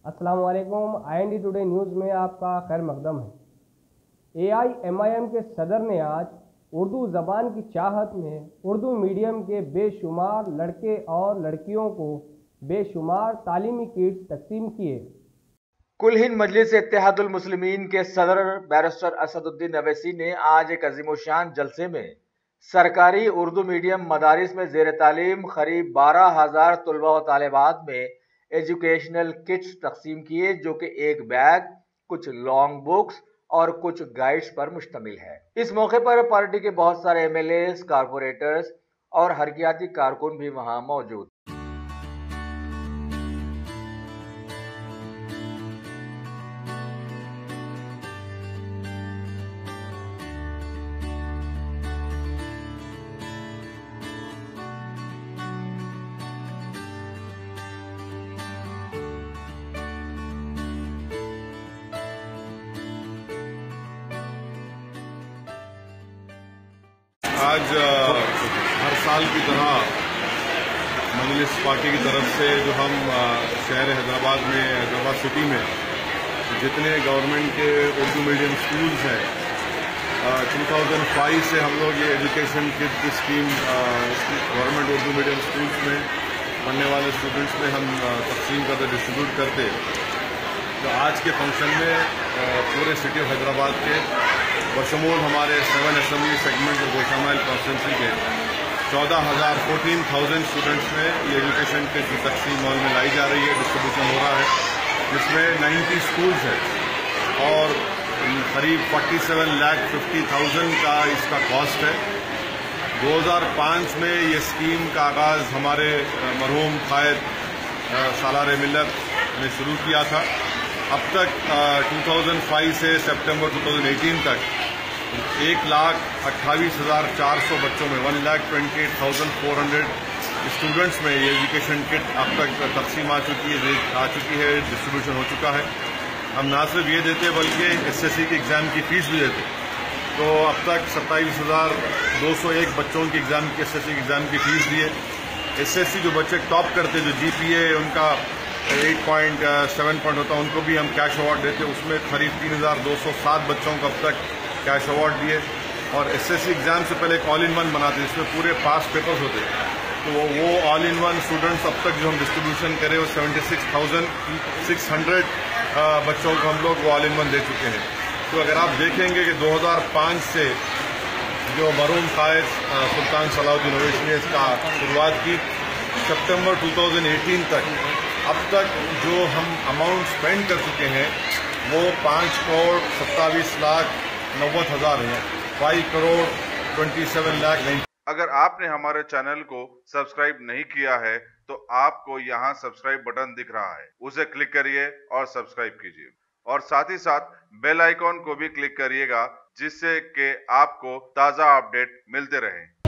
अस्सलाम वालेकुम। IND today news में आपका खैर मकदम है। AIMIM के सदर ने आज उर्दू ज़बान की चाहत में उर्दू मीडियम के बेशुमार लड़के और लड़कियों को बेशुमार तालीमी किट्स तकसीम किए। कुल हिंद मजलिस इत्तेहादुल मुस्लिमीन के सदर बैरिस्टर असदुद्दीन अवैसी ने आज एक अजीमोशान जलसे में सरकारी उर्दू मीडियम मदारिस में जेर तालीम करीब 12,000 तलबा व तालिबात में एजुकेशनल किट्स तकसीम किए, जो कि एक बैग, कुछ लॉन्ग बुक्स और कुछ गाइड्स पर मुश्तमिल है। इस मौके पर पार्टी के बहुत सारे MLAs, कारपोरेटर्स और हरकियाती कारकुन भी वहां मौजूद। आज हर साल की तरह मजलिस पार्टी की तरफ से जो हम शहर हैदराबाद में, हैदराबाद सिटी में जितने गवर्नमेंट के उर्दू मीडियम स्कूल्स हैं, 2005 से हम लोग ये एजुकेशन किट की scheme government Urdu medium schools में पढ़ने वाले स्टूडेंट्स में हम तकसीम करते, डिस्ट्रीब्यूट करते। तो आज के फंक्शन में पूरे सिटी ऑफ हैदराबाद के बशमूल हमारे 7 असेंबली सेगमेंट और गोशामाइल कॉन्स्टिट्यूंसी के 14,000 स्टूडेंट्स में ये एजुकेशन किट की तकसीम मॉल में लाई जा रही है, डिस्ट्रीब्यूशन हो रहा है, जिसमें 90 स्कूल्स हैं और करीब 47,50,000 का इसका कॉस्ट है। 2005 में ये स्कीम का आगाज़ हमारे मरहूम कायद सालार मिल्लत ने शुरू किया था। अब तक 2005 से सितंबर 2018 तक 1,28,400 बच्चों में 1,28,400 स्टूडेंट्स में ये एजुकेशन किट अब तक तकसीम आ चुकी है, डिस्ट्रीब्यूशन हो चुका है। हम ना सिर्फ ये देते बल्कि SSC के एग्ज़ाम की फ़ीस भी देते। तो अब तक 27,201 बच्चों की SSC के एग्ज़ाम की फ़ीस दी है। SSC जो बच्चे टॉप करते, जो GPA उनका 8.7 पॉइंट होता है, उनको भी हम कैश अवार्ड देते। उसमें करीब 3,207 बच्चों को अब तक कैश अवार्ड दिए। और SSC एग्ज़ाम से पहले एक ऑल इन वन बनाते, जिसमें पूरे पास पेपर्स होते। तो वो ऑल इन वन स्टूडेंट्स अब तक जो हम डिस्ट्रीब्यूशन करें वो 76,600 बच्चों को हम लोग वो ऑल इन वन दे चुके हैं। तो अगर आप देखेंगे कि 2005 से जो मरहूम कायद सुल्तान सलाहुद्दीन अवैसी ने इसका शुरुआत की, सितंबर 2018 तक अब तक जो हम अमाउंट स्पेंड कर चुके हैं वो 5,27,90,000 है, 5,27,90,000। अगर आपने हमारे चैनल को सब्सक्राइब नहीं किया है तो आपको यहाँ सब्सक्राइब बटन दिख रहा है, उसे क्लिक करिए और सब्सक्राइब कीजिए और साथ ही साथ बेल आइकॉन को भी क्लिक करिएगा, जिससे कि आपको ताज़ा अपडेट मिलते रहें।